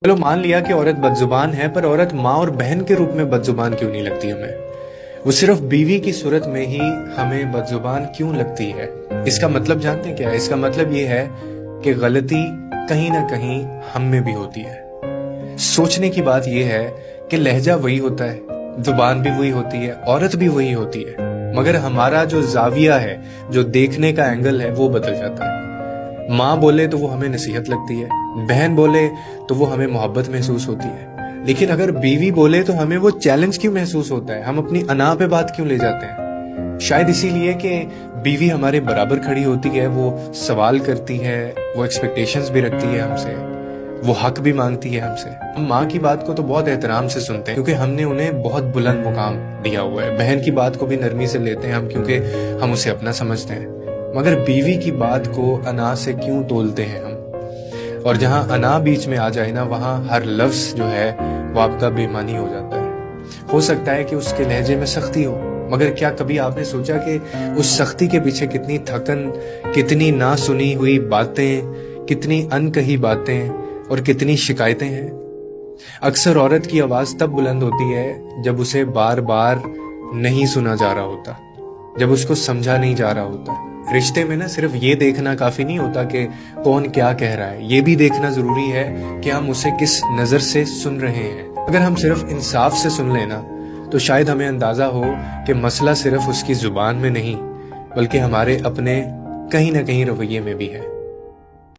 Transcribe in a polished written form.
چلو مان لیا کہ عورت بدزبان ہے، پر عورت ماں اور بہن کے روپ میں بدزبان کیوں نہیں لگتی ہمیں؟ وہ صرف بیوی کی صورت میں ہی ہمیں بدزبان کیوں لگتی ہے؟ اس کا مطلب جانتے ہیں کیا ہے؟ اس کا مطلب یہ ہے کہ غلطی کہیں نہ کہیں ہم میں بھی ہوتی ہے۔ سوچنے کی بات یہ ہے کہ لہجہ وہی ہوتا ہے، زبان بھی وہی ہوتی ہے، عورت بھی وہی ہوتی ہے، مگر ہمارا جو زاویہ ہے، جو دیکھنے کا اینگل ہے، وہ بدل جاتا ہے۔ ماں بولے تو وہ ہمیں نصیحت لگتی ہے، بہن بولے تو وہ ہمیں محبت محسوس ہوتی ہے، لیکن اگر بیوی بولے تو ہمیں وہ چیلنج کیوں محسوس ہوتا ہے؟ ہم اپنی انا پہ بات کیوں لے جاتے ہیں؟ شاید اسی لیے کہ بیوی ہمارے برابر کھڑی ہوتی ہے، وہ سوال کرتی ہے، وہ ایکسپیکٹیشنز بھی رکھتی ہے ہم سے، وہ حق بھی مانگتی ہے ہم سے۔ ہم ماں کی بات کو تو بہت احترام سے سنتے ہیں کیونکہ ہم نے انہیں بہت بلند مقام دیا ہوا ہے، بہن کی بات کو بھی نرمی سے لیتے ہیں ہم کیونکہ ہم اسے اپنا سمجھتے ہیں، مگر بیوی کی بات کو انا سے کیوں تولتے ہیں ہم؟ اور جہاں انا بیچ میں آ جائے نا، وہاں ہر لفظ جو ہے وہ آپ کا بے معنی ہو جاتا ہے۔ ہو سکتا ہے کہ اس کے لہجے میں سختی ہو، مگر کیا کبھی آپ نے سوچا کہ اس سختی کے پیچھے کتنی تھکن، کتنی نہ سنی ہوئی باتیں، کتنی ان کہی باتیں اور کتنی شکایتیں ہیں؟ اکثر عورت کی آواز تب بلند ہوتی ہے جب اسے بار بار نہیں سنا جا رہا ہوتا، جب اس کو سمجھا نہیں جا رہا ہوتا۔ رشتے میں نا صرف یہ دیکھنا کافی نہیں ہوتا کہ کون کیا کہہ رہا ہے، یہ بھی دیکھنا ضروری ہے کہ ہم اسے کس نظر سے سن رہے ہیں۔ اگر ہم صرف انصاف سے سن لینا تو شاید ہمیں اندازہ ہو کہ مسئلہ صرف اس کی زبان میں نہیں بلکہ ہمارے اپنے کہیں نہ کہیں رویے میں بھی ہے۔